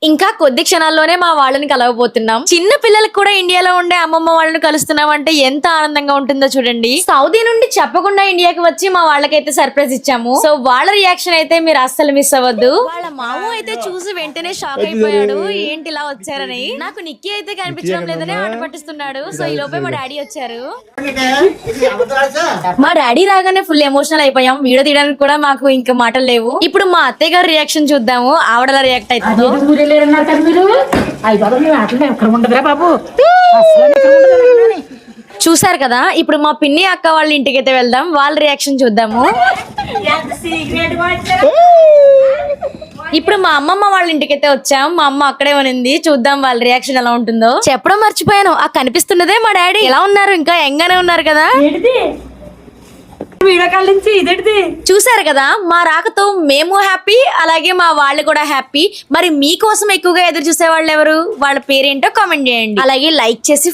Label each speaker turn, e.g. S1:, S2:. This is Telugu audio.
S1: ఇంకా కొద్ది క్షణాల్లోనే మా వాళ్ళని కలవబోతున్నాం. చిన్న పిల్లలకు కూడా ఇండియాలో ఉండే అమ్మమ్మ వాళ్ళని కలుస్తున్నాం అంటే ఎంత ఆనందంగా ఉంటుందో చూడండి. సౌదీ నుండి చెప్పకుండా ఇండియాకి వచ్చి మా వాళ్ళకైతే సర్ప్రైజ్ ఇచ్చాము. సో వాళ్ళ రియాక్షన్ అయితే మీరు అస్సలు మిస్ అవ్వద్దు. వాళ్ళ మామ అయితే చూసి వెంటనే షాక్ అయిపోయాడు, ఏంటి ఇలా వచ్చారని. నాకు నిక్కీ అయితే కనిపించడం లేదని ఆట పట్టిస్తున్నాడు. సో ఈ లోపే మా డాడీ వచ్చారు. మా డాడీ రాగానే ఫుల్ ఎమోషనల్ అయిపోయాం. వీడియో తీయడానికి కూడా మాకు ఇంకా మాటలు లేవు. ఇప్పుడు మా అత్తయ్య గారి రియాక్షన్ చూద్దాము, ఆవిడలా రియాక్ట్ అవుతుందో. చూసారు కదా, ఇప్పుడు మా పిన్ని అక్క వాళ్ళ ఇంటికి అయితే వెళ్దాం, వాళ్ళ రియాక్షన్ చూద్దాము. ఇప్పుడు మా అమ్మమ్మ వాళ్ళ ఇంటికి అయితే వచ్చాం. మా అమ్మ అక్కడే ఉనింది, చూద్దాం వాళ్ళ రియాక్షన్ ఎలా ఉంటుందో. చెప్పడం మర్చిపోయాను, ఆ కనిపిస్తున్నదే మా డాడీ. ఎలా ఉన్నారు? ఇంకా యంగానే ఉన్నారు కదా. చూసారు కదా, మా రాకతో మేము హ్యాపీ, అలాగే మా వాళ్ళు కూడా హ్యాపీ. మరి మీకోసం ఎక్కువగా ఎదురు చూసే వాళ్ళు ఎవరు, వాళ్ళ పేరేంటో కామెంట్ చేయండి. అలాగే లైక్ చేసి